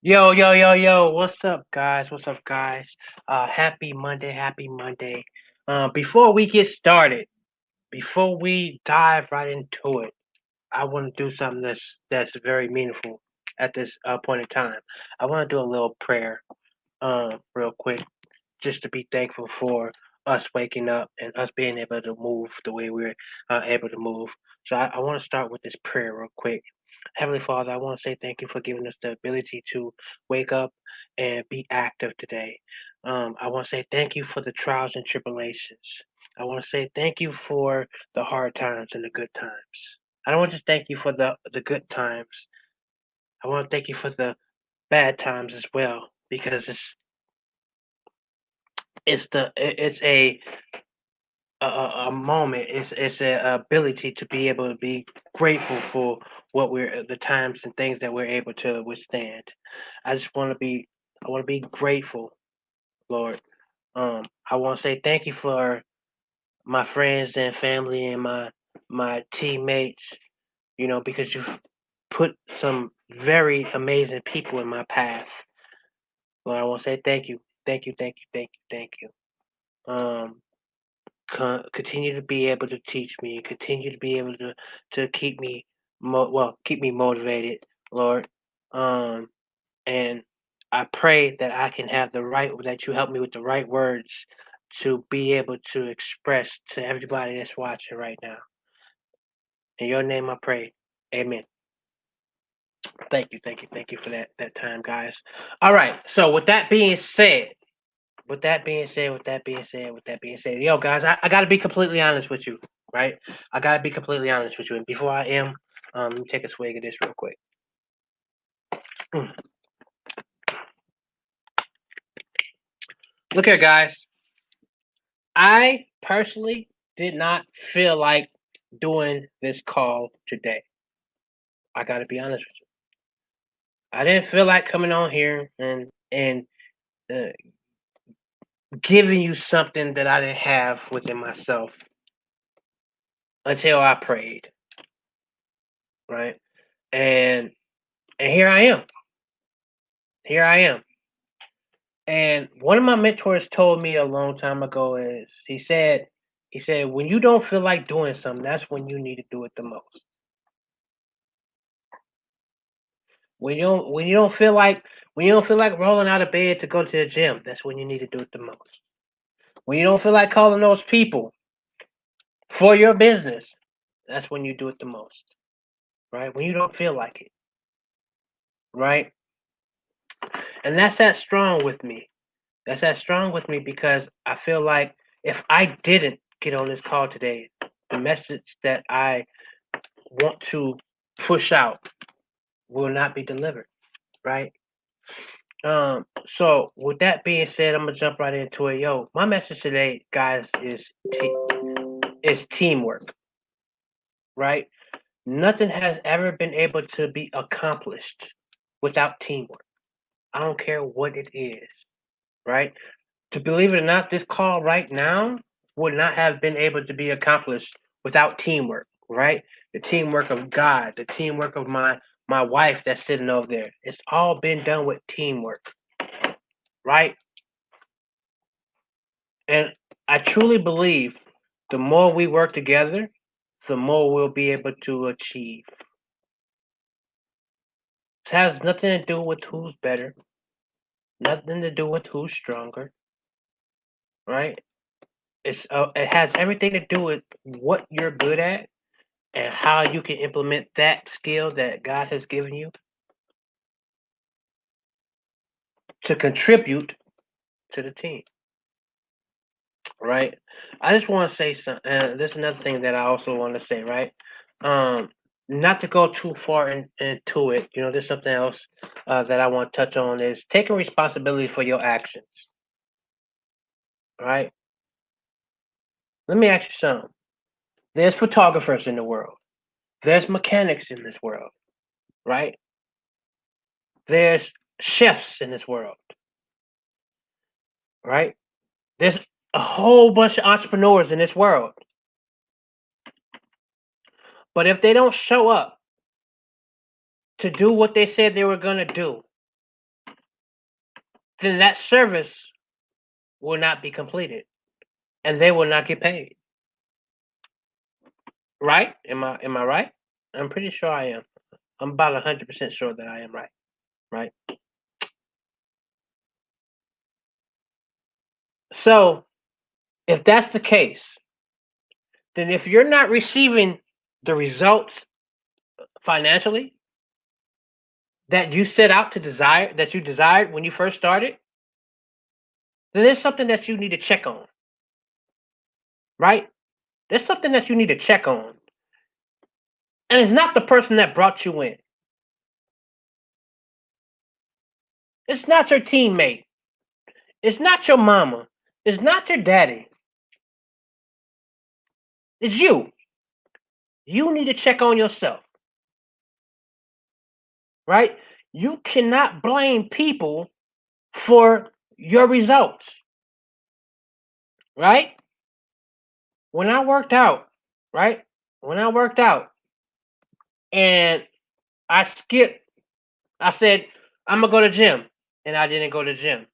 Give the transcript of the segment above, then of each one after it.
Yo, yo, yo, yo, what's up, guys? What's up, guys? Happy Monday, happy Monday. Before we get started, before we dive right into it, I want to do something that's very meaningful at this point in time. I want to do a little prayer, real quick, just to be thankful for us waking up and us being able to move the way we're able to move. So I want to start with this prayer real quick. Heavenly Father, I want to say thank you for giving us the ability to wake up and be active today. I want to say thank you for the trials and tribulations. I want to say thank you for the hard times and the good times. I don't want to just thank you for the good times. I want to thank you for the bad times as well because it's a moment. It's a ability to be able to be grateful for what we're the times and things that we're able to withstand. I just want to be I want to be grateful, Lord. I want to say thank you for my friends and family and my teammates. Because you've put some very amazing people in my path. Lord, I want to say thank you, thank you, thank you, thank you, thank you. Continue to be able to teach me, continue to be able to keep me keep me motivated, Lord. Um, and I pray that I can have that you help me with the right words to be able to express to everybody that's watching right now. In your name I pray. Amen. Thank you for that time, guys. All right. So with that being said, yo, guys, I got to be completely honest with you, right? I got to be completely honest with you. And before I am, let me take a swig of this real quick. Mm. Look here, guys. I personally did not feel like doing this call today. I got to be honest with you. I didn't feel like coming on here and uh, giving you something that I didn't have within myself until I prayed, right? And and here I am. Here I am. And one of my mentors told me a long time ago is he said when you don't feel like doing something, that's when you need to do it the most. When you don't feel like rolling out of bed to go to the gym, that's when you need to do it the most. When you don't feel like calling those people for your business, that's when you do it the most. Right? When you don't feel like it, right? And that's that strong with me. That's that strong with me because I feel like if I didn't get on this call today, the message that I want to push out will not be delivered, right? So with that being said, I'm gonna jump right into it. Yo, my message today, guys, is teamwork, right? Nothing has ever been able to be accomplished without teamwork. I don't care what it is, right? To believe it or not, this call right now would not have been able to be accomplished without teamwork, right? The teamwork of God, the teamwork of my wife that's sitting over there. It's all been done with teamwork, right? And I truly believe the more we work together, the more we'll be able to achieve. It has nothing to do with who's better, nothing to do with who's stronger, right? It has everything to do with what you're good at and how you can implement that skill that God has given you to contribute to the team, right? I just want to say something. There's another thing that I also want to say, right? Um, Not to go too far into it, there's something else that I want to touch on is taking responsibility for your actions, right? Let me ask you something. There's photographers in the world. There's mechanics in this world, right? There's chefs in this world, right? There's a whole bunch of entrepreneurs in this world. But if they don't show up to do what they said they were going to do, then that service will not be completed and they will not get paid. Right? Am I right? I'm pretty sure I am. I'm about 100% sure that I am right. Right? So, if that's the case, then if you're not receiving the results financially that you set out to desire, that you desired when you first started, then there's something that you need to check on. Right? There's something that you need to check on. And it's not the person that brought you in. It's not your teammate. It's not your mama. It's not your daddy. It's you. You need to check on yourself. Right? You cannot blame people for your results. Right? When I worked out, right? When I worked out and I skipped, I said, I'm going to go to the gym. And I didn't go to the gym.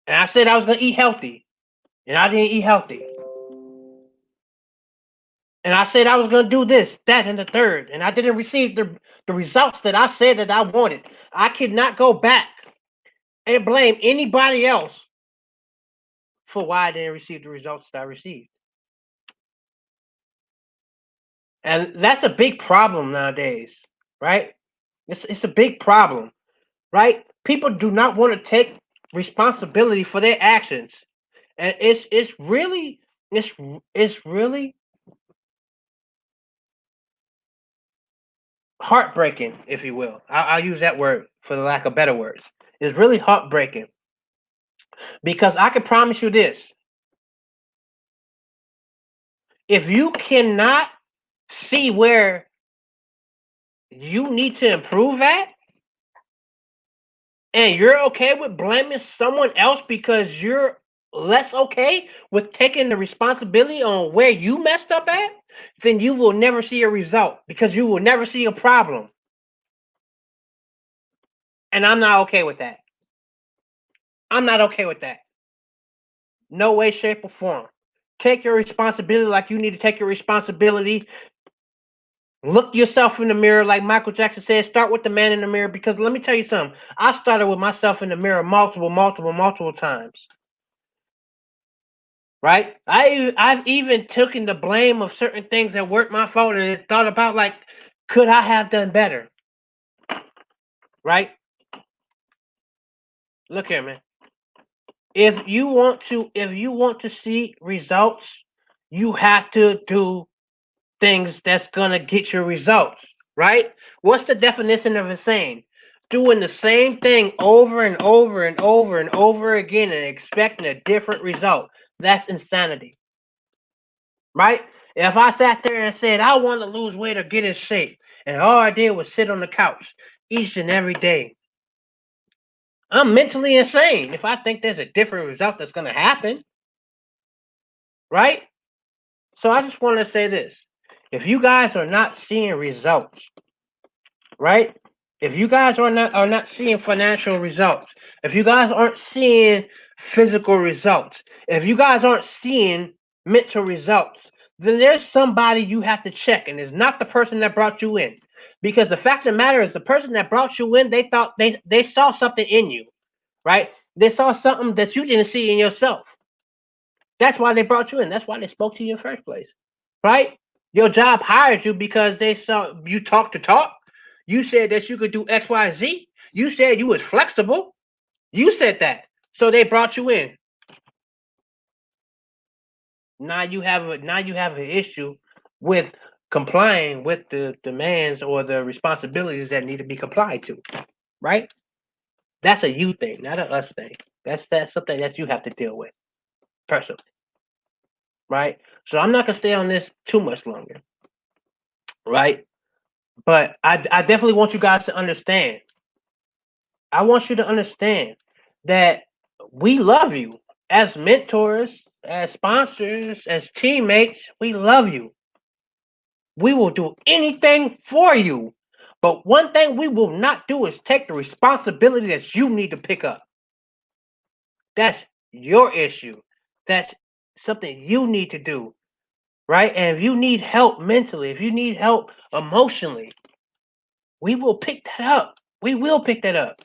And I said I was going to eat healthy. And I didn't eat healthy. And I said I was going to do this, that, and the third. And I didn't receive the results that I said that I wanted. I could not go back and blame anybody else for why I didn't receive the results that I received. And that's a big problem nowadays, right? It's a big problem, right? People do not want to take responsibility for their actions. And it's really heartbreaking, if you will. I'll use that word for the lack of better words. It's really heartbreaking because I can promise you this. If you cannot see where you need to improve at, and you're okay with blaming someone else because you're less okay with taking the responsibility on where you messed up at, then you will never see a result because you will never see a problem. And I'm not okay with that. I'm not okay with that. No way, shape, or form. Take your responsibility like you need to take your responsibility. Look yourself in the mirror, like Michael Jackson said. Start with the man in the mirror, because let me tell you something. I started with myself in the mirror multiple times. Right? I've even taken the blame of certain things that weren't my fault and thought about, like, could I have done better? Right? Look here, man. If you want to see results, you have to do things that's gonna get your results, right? What's the definition of a saying? Doing the same thing over and over and over and over again and expecting a different result. That's insanity. Right? If I sat there and said I want to lose weight or get in shape, and all I did was sit on the couch each and every day, I'm mentally insane if I think there's a different result that's gonna happen. Right? So I just want to say this. If you guys are not seeing results, right? If you guys are not seeing financial results, if you guys aren't seeing physical results, if you guys aren't seeing mental results, then there's somebody you have to check, and it's not the person that brought you in. Because the fact of the matter is, the person that brought you in, they thought they saw something in you, right? They saw something that you didn't see in yourself. That's why they brought you in. That's why they spoke to you in the first place, right? Your job hired you because they saw you talk to talk. You said that you could do X, Y, Z. You said you was flexible. You said that. So they brought you in. Now you have an issue with complying with the demands or the responsibilities that need to be complied to, right? That's a you thing, not a us thing. That's something that you have to deal with personally, right? So I'm not gonna stay on this too much longer, right? But I definitely want you guys to understand. I want you to understand that we love you as mentors, as sponsors, as teammates. We love you. We will do anything for you. But one thing we will not do is take the responsibility that you need to pick up. That's your issue. That's something you need to do, right? And if you need help mentally, if you need help emotionally, we will pick that up. We will pick that up.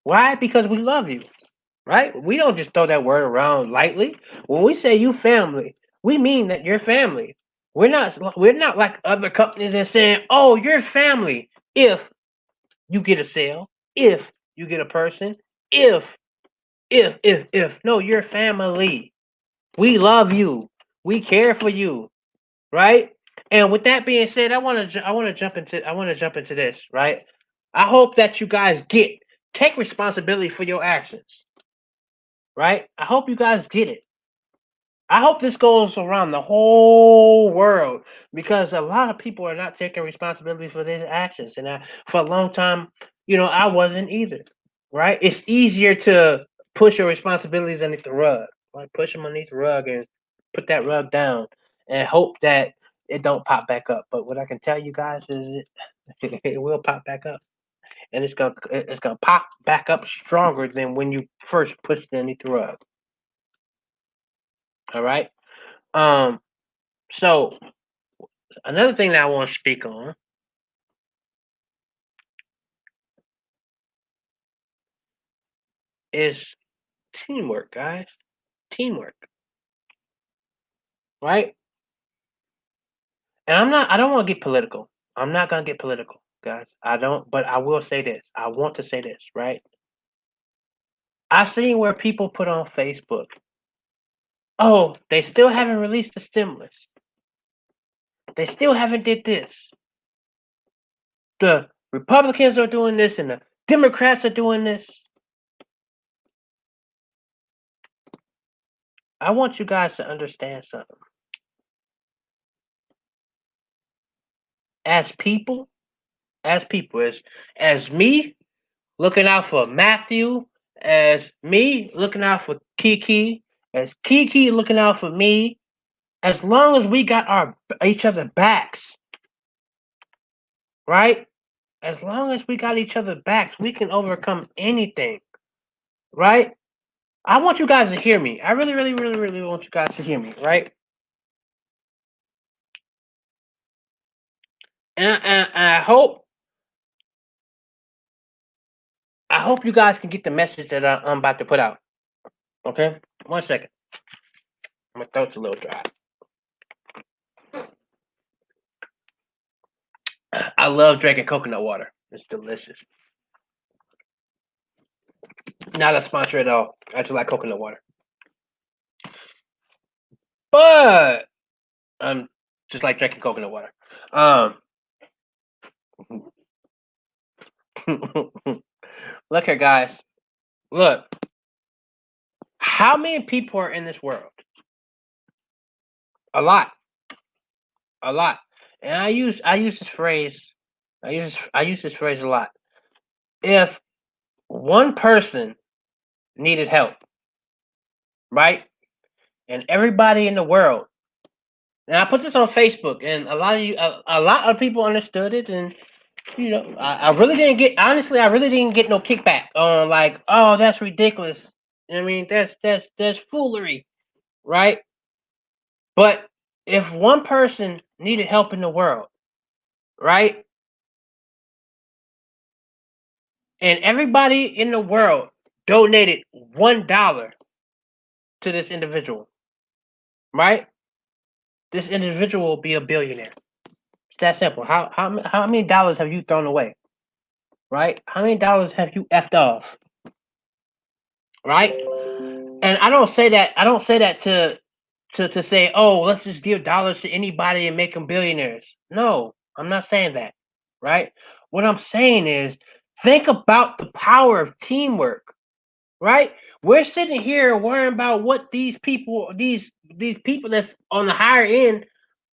Why? Because we love you, right? We don't just throw that word around lightly. When we say you family, we mean that you're family. We're not like other companies that saying, "Oh, you're family if you get a sale, if you get a person, if if." No, you're family. We love you. We care for you, right? And with that being said, I want to jump into this, right? I hope that you guys take responsibility for your actions, right? I hope you guys get it. I hope this goes around the whole world because a lot of people are not taking responsibility for their actions, and for a long time, I wasn't either. Right? It's easier to push your responsibilities underneath the rug, like push them underneath the rug and put that rug down, and hope that it don't pop back up. But what I can tell you guys is it will pop back up, and it's gonna pop back up stronger than when you first pushed it underneath the rug. All right. Um. So another thing that I want to speak on is teamwork, guys. Teamwork, right? And I don't want to get political. I'm not going to get political, guys. I don't, but I will say this. I want to say this, right? I've seen where people put on Facebook, oh, they still haven't released the stimulus. They still haven't did this. The Republicans are doing this and the Democrats are doing this. I want you guys to understand something. As people, as me looking out for Matthew, as me looking out for Kiki, as Kiki looking out for me, as long as we got each other backs, right? As long as we got each other backs, we can overcome anything, right? I want you guys to hear me. I really, really, really, really want you guys to hear me, right? And I hope you guys can get the message that I'm about to put out. Okay, 1 second. My throat's a little dry. I love drinking coconut water. It's delicious. Not a sponsor at all. I just like coconut water. But I'm just like drinking coconut water. Look here, guys. Look. How many people are in this world? A lot. A lot. And I use this phrase. I use this phrase a lot. If one person needed help, right? And everybody in the world. And I put this on Facebook, and a lot of people understood it, and I really didn't get. Honestly, I really didn't get no kickback on like, oh, that's ridiculous. I mean, that's foolery, right? But if one person needed help in the world, right, and everybody in the world donated $1 to this individual, right? This individual will be a billionaire. It's that simple. How many dollars have you thrown away? Right? How many dollars have you effed off? Right? And I don't say that to say, oh, let's just give dollars to anybody and make them billionaires. No, I'm not saying that. Right? What I'm saying is think about the power of teamwork. Right? We're sitting here worrying about what these people that's on the higher end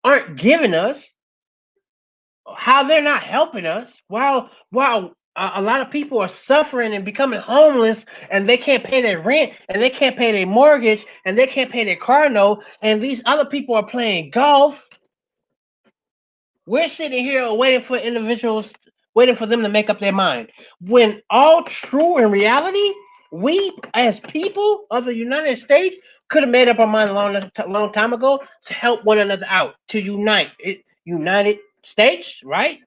aren't giving us, how they're not helping us, while a lot of people are suffering and becoming homeless, and they can't pay their rent, and they can't pay their mortgage, and they can't pay their car note, and these other people are playing golf. We're sitting here waiting for individuals, waiting for them to make up their mind. When all true in reality, We, as people of the United States, could have made up our mind a long time ago to help one another out, to unite. United States, right?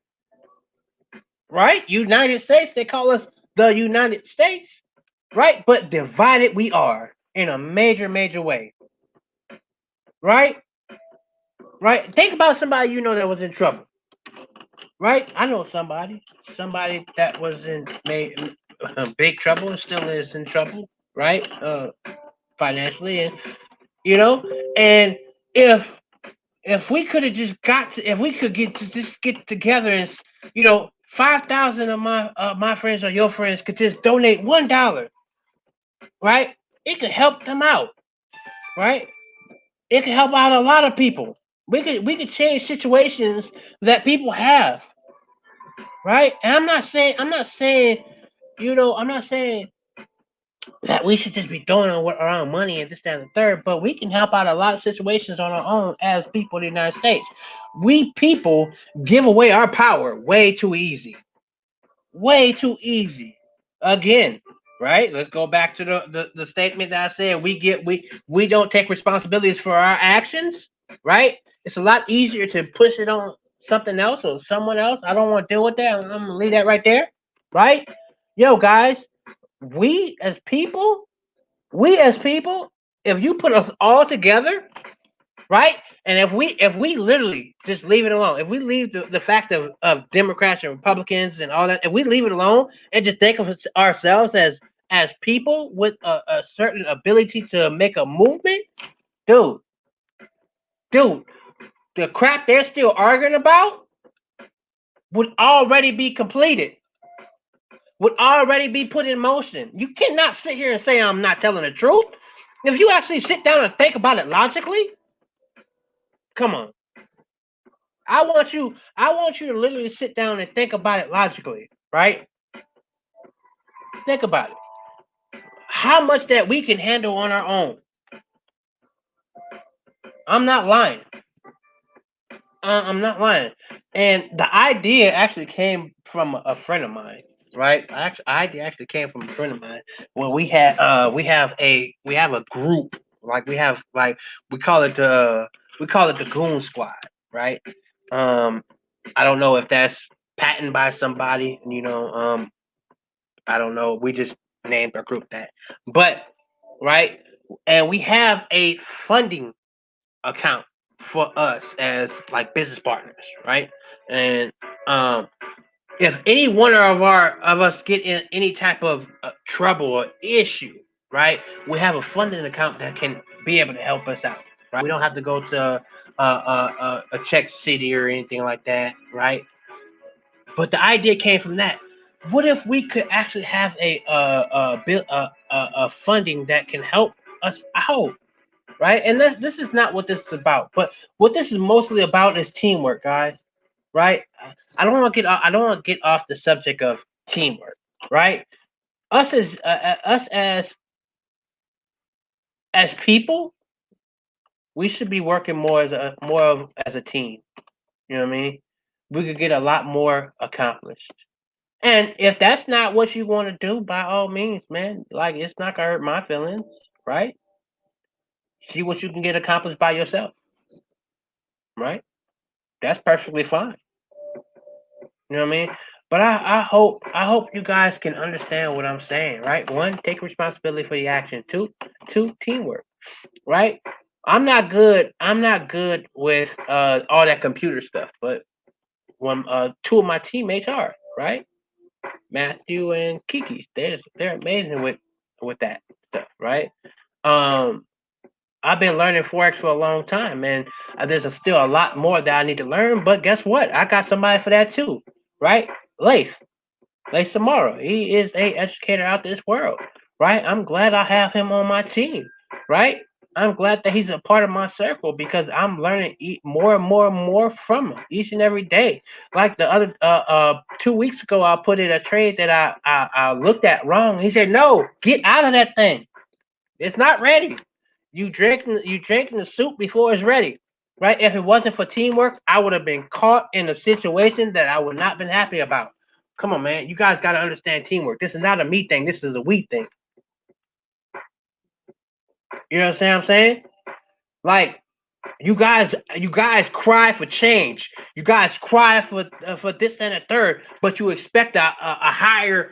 Right? United States. They call us the United States, right? But divided we are in a major, major way, right? Right? Think about somebody you know that was in trouble, right? I know somebody that was in big trouble and still is in trouble, right? Financially, and you know, and if we could have just if we could just get together and 5,000 of my friends or your friends could just donate $1, right? It could help them out, right? It could help out a lot of people. We could change situations that people have, right? And I'm not saying that we should just be throwing around money and this, that, and the third, but we can help out a lot of situations on our own as people in the United States. We people give away our power way too easy. Way too easy. Again, right? Let's go back to the statement that I said. We don't take responsibilities for our actions, right? It's a lot easier to push it on something else or someone else. I don't want to deal with that. I'm gonna leave that right there, right? Yo, guys, we as people, if you put us all together, right? And if we literally just leave it alone, if we leave the fact of Democrats and Republicans and all that, if we leave it alone and just think of ourselves as people with a certain ability to make a movement, dude, the crap they're still arguing about would already be completed, would already be put in motion. You cannot sit here and say I'm not telling the truth. If you actually sit down and think about it logically, come on. I want you to literally sit down and think about it logically, right? Think about it. How much that we can handle on our own. I'm not lying. I'm not lying. And the idea actually came from a friend of mine, right? Idea actually came from a friend of mine. When we have a group, like we call it the Goon Squad, right? I don't know if that's patented by somebody, I don't know. We just named our group that. But right, and we have a funding account for us as like business partners, right? And if any one of us get in any type of trouble or issue, right, we have a funding account that can be able to help us out, right? We don't have to go to a check city or anything like that, right? But the idea came from that. What if we could actually have a funding that can help us out, right? And this is not what this is about. But what this is mostly about is teamwork, guys. Right? I don't want to get off the subject of teamwork, right? Us as people, we should be working more as a team. You know what I mean? We could get a lot more accomplished. And if that's not what you want to do, by all means, man, like it's not gonna hurt my feelings, right? See what you can get accomplished by yourself, right? That's perfectly fine. You know what I mean? But I hope you guys can understand what I'm saying, right? One, take responsibility for the action. Two, teamwork, right? I'm not good with all that computer stuff, but one two of my teammates are, right? Matthew and Kiki. They're amazing with that stuff, right? I've been learning Forex for a long time, and there's still a lot more that I need to learn. But guess what? I got somebody for that too, right? Lace Samara. He is a educator out this world, right? I'm glad I have him on my team, right? I'm glad that he's a part of my circle because I'm learning more and more and more from him each and every day. Like the other 2 weeks ago, I put in a trade that I looked at wrong. He said, "No, get out of that thing. It's not ready. You drinking the soup before it's ready." Right? If it wasn't for teamwork, I would have been caught in a situation that I would not been happy about. Come on, man. You guys got to understand teamwork. This is not a me thing. This is a we thing. You know what I'm saying? Like you guys cry for change. You guys cry for this and a third, but you expect a higher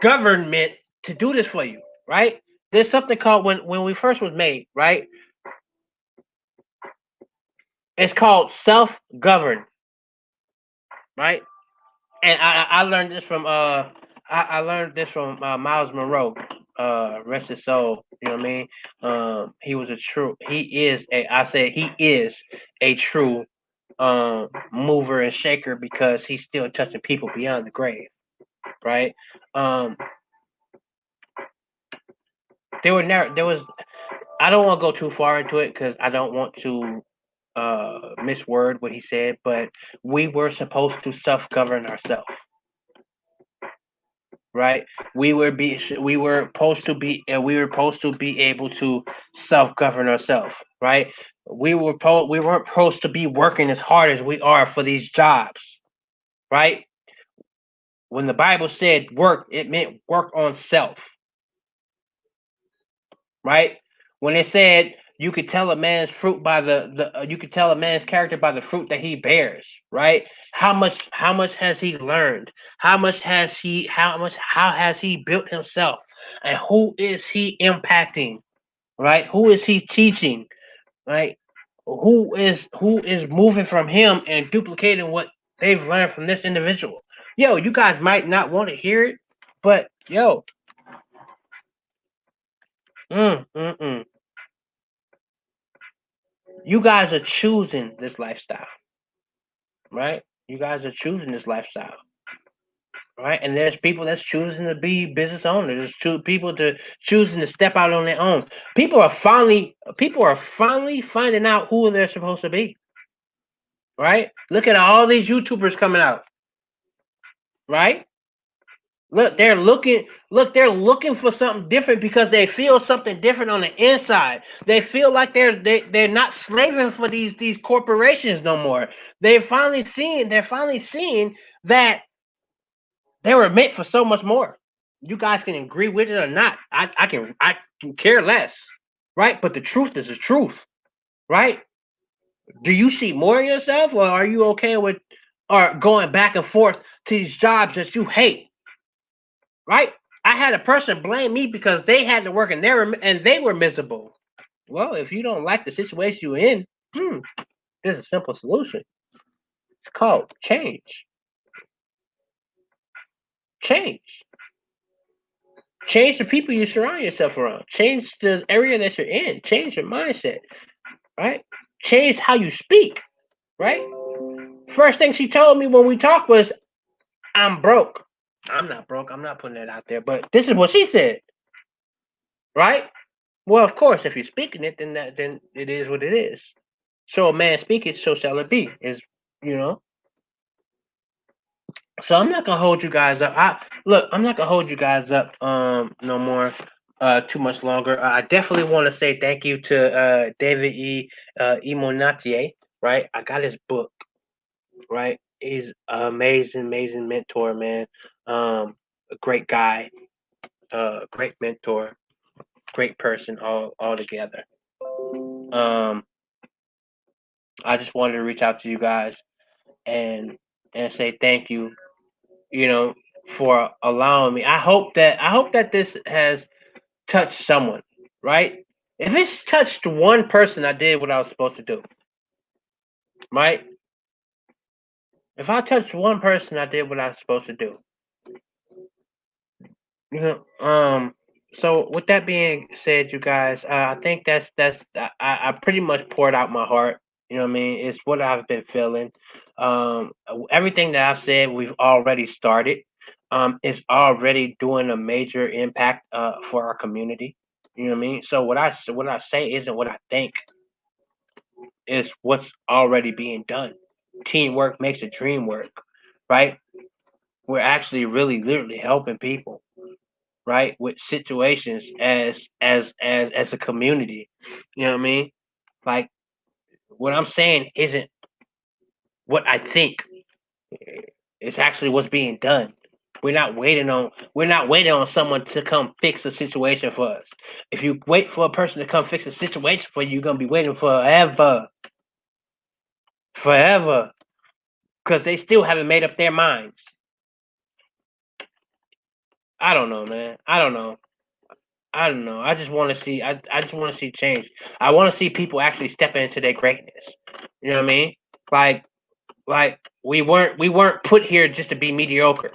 government to do this for you, right? There's something called when we first was made, right? It's called self-govern, right? And I learned this from I learned this from Miles Monroe, rest his soul. You know what I mean? He is a true mover and shaker because he's still touching people beyond the grave, right? There was I don't want to go too far into it because I don't want to misword what he said, but we were supposed to self-govern ourselves, right? We were supposed to be able to self-govern ourselves, right? We weren't supposed to be working as hard as we are for these jobs, right? When the Bible said work, it meant work on self, right? When it said you could tell a man's fruit by you could tell a man's character by the fruit that he bears, right? How much has he learned? How has he built himself? And who is he impacting? Right? Who is he teaching? Right? Who is moving from him and duplicating what they've learned from this individual? Yo, you guys might not want to hear it, but yo, mm, mm, mm. You guys are choosing this lifestyle, right? You guys are choosing this lifestyle, right? And there's people that's choosing to be business owners. There's people to choosing to step out on their own. People are finally finding out who they're supposed to be, right? Look at all these YouTubers coming out, right? Look, they're looking for something different because they feel something different on the inside. They feel like they're not slaving for these corporations no more. They're finally seeing that they were meant for so much more. You guys can agree with it or not. I can care less, right? But the truth is the truth, right? Do you see more of yourself, or are you okay with or going back and forth to these jobs that you hate? Right? I had a person blame me because they had to work and they were miserable. Well, if you don't like the situation you're in, there's a simple solution. It's called change. Change. Change the people you surround yourself around. Change the area that you're in. Change your mindset. Right? Change how you speak. Right? First thing she told me when we talked was, I'm broke. I'm not broke. I'm not putting that out there. But this is what she said. Right? Well, of course, if you're speaking it, then it is what it is. So a man speaketh, so shall it be. Is you know. So I'm not gonna hold you guys up. I'm not gonna hold you guys up no more too much longer. I definitely want to say thank you to David Imonatier, right? I got his book, right? He's an amazing mentor, man. A great guy, great mentor, great person all together. I just wanted to reach out to you guys and say thank you, for allowing me. I hope that this has touched someone, right? If it's touched one person, I did what I was supposed to do, right? If I touched one person, I did what I was supposed to do. So with that being said, you guys, I think I pretty much poured out my heart. You know what I mean? It's what I've been feeling. Everything that I've said, we've already started. It's already doing a major impact for our community. You know what I mean? So what I say isn't what I think. It's what's already being done. Teamwork makes a dream work, right? We're actually really literally helping people, right, with situations as a community. You know what I mean? Like what I'm saying isn't what I think. It's actually what's being done. We're not waiting on someone to come fix a situation for us. If you wait for a person to come fix a situation for you, you're gonna be waiting forever. Forever. Because they still haven't made up their minds. I don't know, man. I don't know. I just want to see. I just want to see change. I want to see people actually stepping into their greatness. You know what I mean? Like we weren't put here just to be mediocre,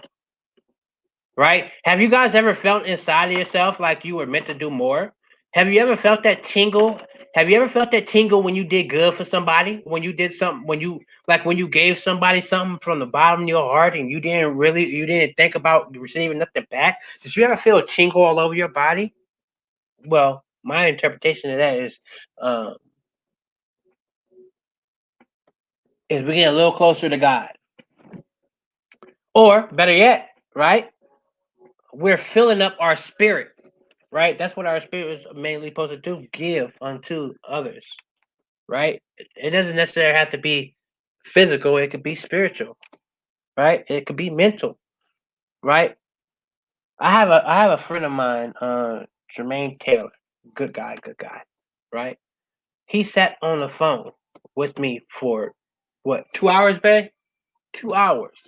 right? Have you guys ever felt inside of yourself like you were meant to do more? Have you ever felt that tingle? Have you ever felt that tingle when you did good for somebody? When you did something, when you gave somebody something from the bottom of your heart and you didn't think about receiving nothing back? Did you ever feel a tingle all over your body? Well, my interpretation of that is we get a little closer to God. Or better yet, right? We're filling up our spirit, right? That's what our spirit is mainly supposed to do, give unto others, right? It doesn't necessarily have to be physical, it could be spiritual, right? It could be mental, right? I have a friend of mine, Jermaine Taylor, good guy, right? He sat on the phone with me for what, 2 hours, babe? 2 hours.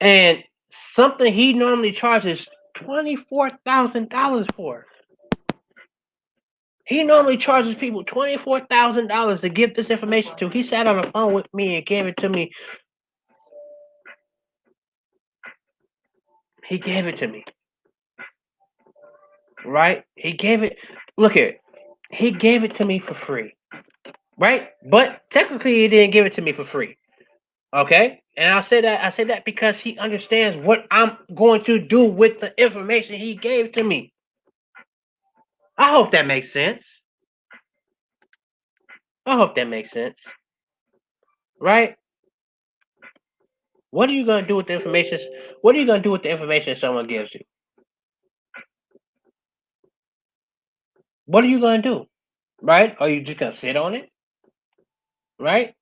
And something he normally charges $24,000 for. He normally charges people $24,000 to give this information to. He sat on the phone with me and gave it to me. He gave it to me. Right? He gave it. Look here. He gave it to me for free. Right? But technically he didn't give it to me for free. Okay? And I say that because he understands what I'm going to do with the information he gave to me. I hope that makes sense. Right? What are you going to do with the information? What are you going to do with the information someone gives you? What are you going to do? Right? Are you just going to sit on it? Right?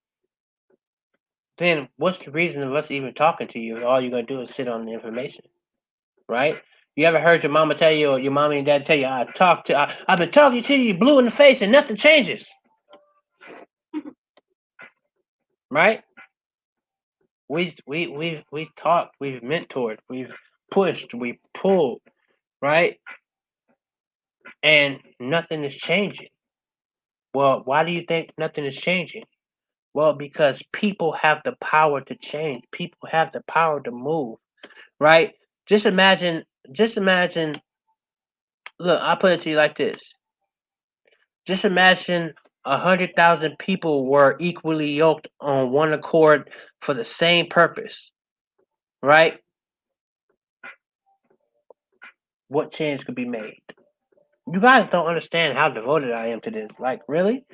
Then what's the reason of us even talking to you? All you're going to do is sit on the information. Right? You ever heard your mama tell you, or your mom and dad tell you, I've been talking to you blue in the face and nothing changes. Right? We've talked, we've mentored, we've pushed, we pulled, right? And nothing is changing. Well, why do you think nothing is changing? Well, because people have the power to change. People have the power to move, right? Just imagine, look, I'll put it to you like this. Just imagine 100,000 people were equally yoked on one accord for the same purpose, right? What change could be made? You guys don't understand how devoted I am to this. Like, really?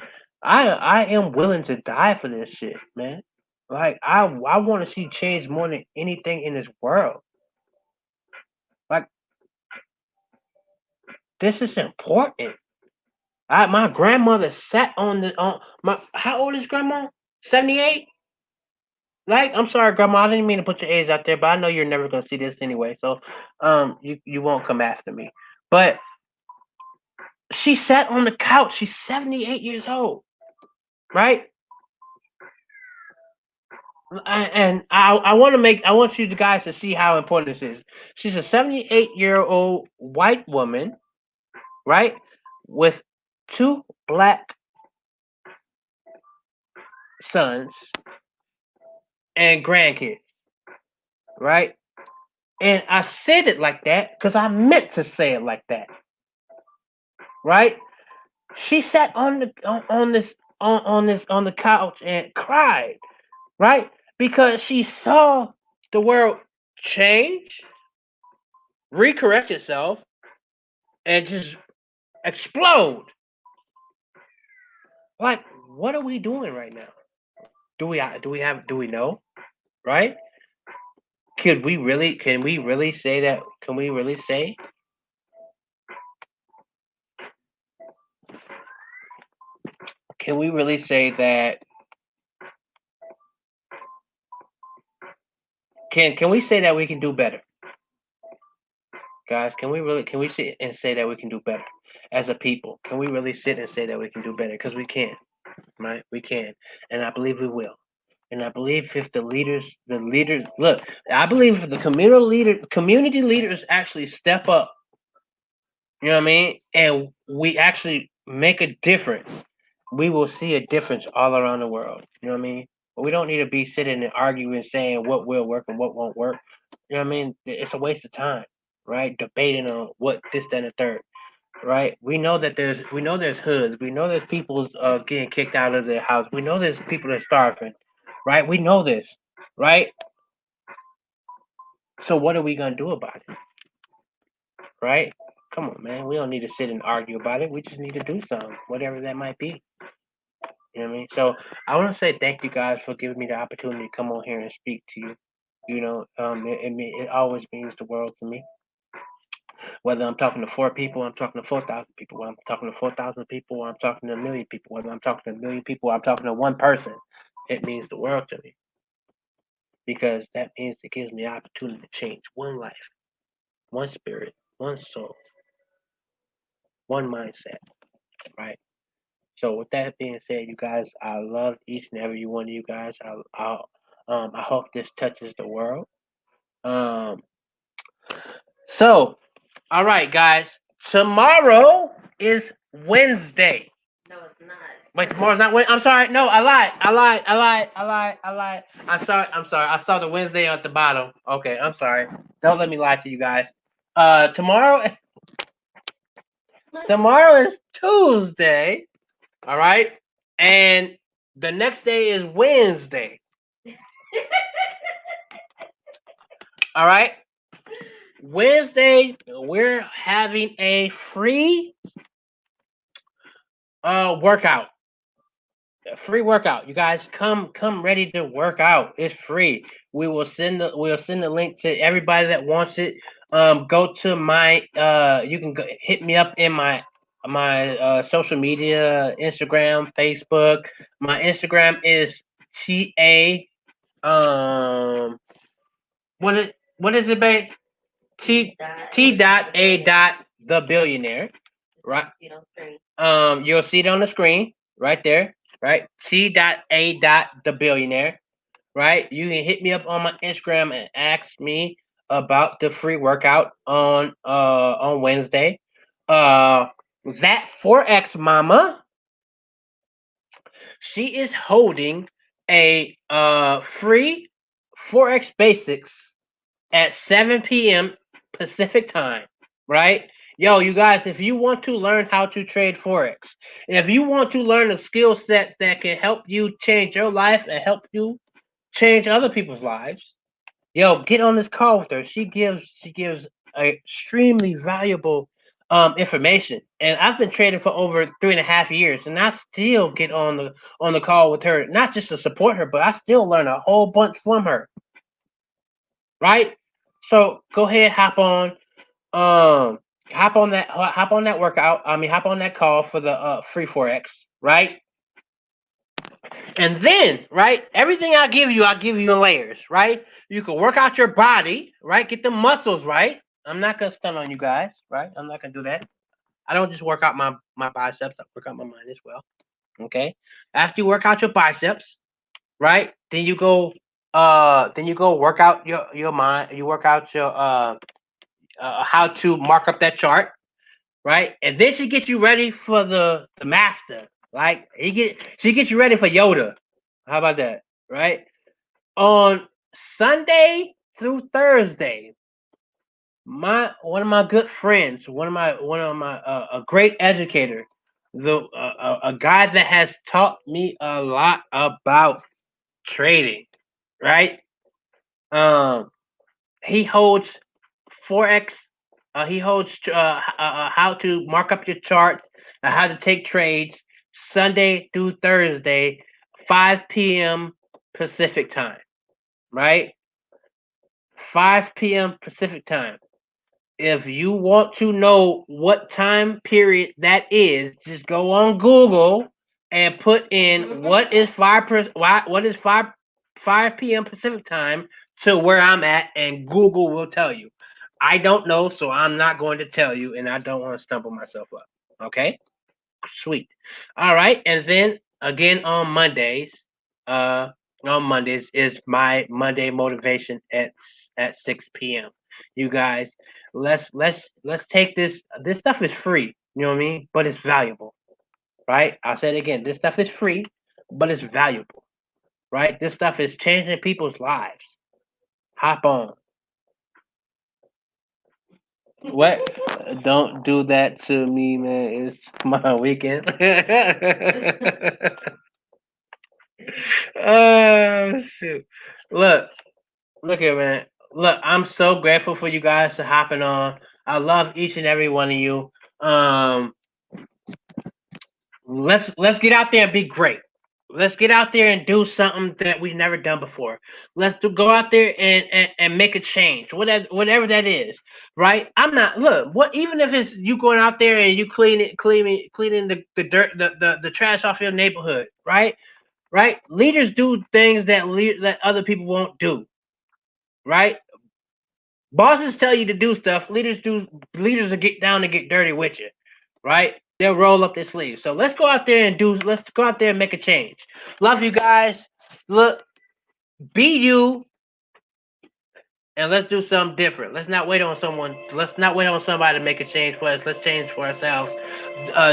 I am willing to die for this shit, man. Like, I want to see change more than anything in this world. Like, this is important. My grandmother sat on my. How old is grandma? 78. Like, I'm sorry, grandma. I didn't mean to put your age out there, but I know you're never gonna see this anyway, so you won't come after me. But she sat on the couch. She's 78 years old, right? And I want you guys to see how important this is. She's a 78-year-old white woman, right, with 2 black sons and grandkids, right? And I said it like that because I meant to say it like that, right? She sat on the couch and cried, right? Because she saw the world change, recorrect itself, and just explode. Like, what are we doing right now? Do we know? Right? Can we really say that? Can we really say? Can we really say that? Can we say that we can do better? Guys, can we sit and say that we can do better as a people? Can we really sit and say that we can do better? Because we can, right? We can, and I believe we will. And I believe if the leaders, look, I believe if the community leaders actually step up, you know what I mean, and we actually make a difference, we will see a difference all around the world. You know what I mean? But we don't need to be sitting and arguing, saying what will work and what won't work. You know what I mean? It's a waste of time, right? Debating on what this, that, and the third, right? We know there's hoods. We know there's people getting kicked out of their house. We know there's people that are starving, right? We know this, right? So what are we gonna do about it, right? Come on, man. We don't need to sit and argue about it. We just need to do something, whatever that might be. You know what I mean? So I want to say thank you guys for giving me the opportunity to come on here and speak to you. You know, it always means the world to me. Whether I'm talking to 4 people, I'm talking to 4,000 people. Whether I'm talking to 4,000 people, or I'm talking to a million people. Whether I'm talking to a million people, or I'm talking to one person, it means the world to me. Because that means it gives me the opportunity to change one life, one spirit, one soul, one mindset, right? So with that being said, you guys, I love each and every one of you guys. I hope this touches the world. Um, so, all right, guys. Tomorrow is Wednesday. No, it's not. Wait, tomorrow's not Wednesday. I'm sorry. No, I lied. I'm sorry. I saw the Wednesday at the bottom. Okay, I'm sorry. Don't let me lie to you guys. Tomorrow is Tuesday. All right, and the next day is Wednesday. All right. Wednesday, we're having a free workout. A free workout. You guys come ready to work out. It's free. We'll send the link to everybody that wants it. Go to my you can hit me up in my social media, Instagram, Facebook. My Instagram is TA what is it, babe? T dot A dot the billionaire, right? You'll see it on the screen right there, right? T dot A dot the billionaire, right? You can hit me up on my Instagram and ask me about the free workout on Wednesday. That Forex mama, she is holding a free Forex basics at 7 p.m. Pacific time, right? Yo, you guys, if you want to learn how to trade Forex, if you want to learn a skill set that can help you change your life and help you change other people's lives, yo, get on this call with her. She gives extremely valuable information. And I've been trading for over 3.5 years, and I still get on the call with her, not just to support her, but I still learn a whole bunch from her. Right? So go ahead, hop on that workout. Hop on that call for the free Forex, right? And then, right, everything I give you in layers, right? You can work out your body, right? Get the muscles right. I'm not gonna stun on you guys, right? I'm not gonna do that. I don't just work out my biceps, I work out my mind as well. Okay. After you work out your biceps, right? Then you go work out your mind. You work out your how to mark up that chart, right? And then she gets you ready for the master. Like she gets you ready for Yoda. How about that? Right? On Sunday through Thursday, one of my good friends, one of my a great educator, a guy that has taught me a lot about trading, right? He holds Forex. He holds how to mark up your chart, how to take trades Sunday through Thursday, 5 p.m. Pacific time, right? 5 p.m. Pacific time. If you want to know what time period that is, just go on Google and put in what is 5 p.m. Pacific time to where I'm at, and Google will tell you. I don't know, so I'm not going to tell you, and I don't want to stumble myself up. Okay? Sweet. All right, and then again on Mondays is my Monday motivation at 6 p.m. You guys, let's take this. This stuff is free. You know what I mean? But it's valuable, right? I'll say it again. This stuff is free, but it's valuable, right? This stuff is changing people's lives. Hop on. What? Don't do that to me, man. It's my weekend. Oh shoot! Look, look here, man. Look, I'm so grateful for you guys for hopping on. I love each and every one of you. Let's get out there and be great. Let's get out there and do something that we've never done before. Go out there and make a change, whatever that is, right? I'm not what even if it's you going out there and you cleaning the dirt the trash off your neighborhood, right? Right? Leaders do things that other people won't do, right? Bosses tell you to do stuff. Leaders will get down and get dirty with you, right? They'll roll up their sleeves. So let's go out there and make a change. Love you guys. Look, be you, and let's do something different. Let's not wait on somebody to make a change for us. Let's change for ourselves.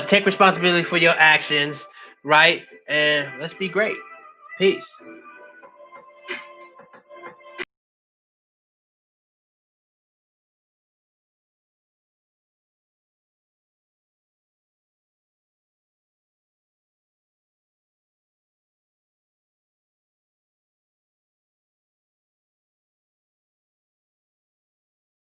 Take responsibility for your actions, right? And let's be great. Peace.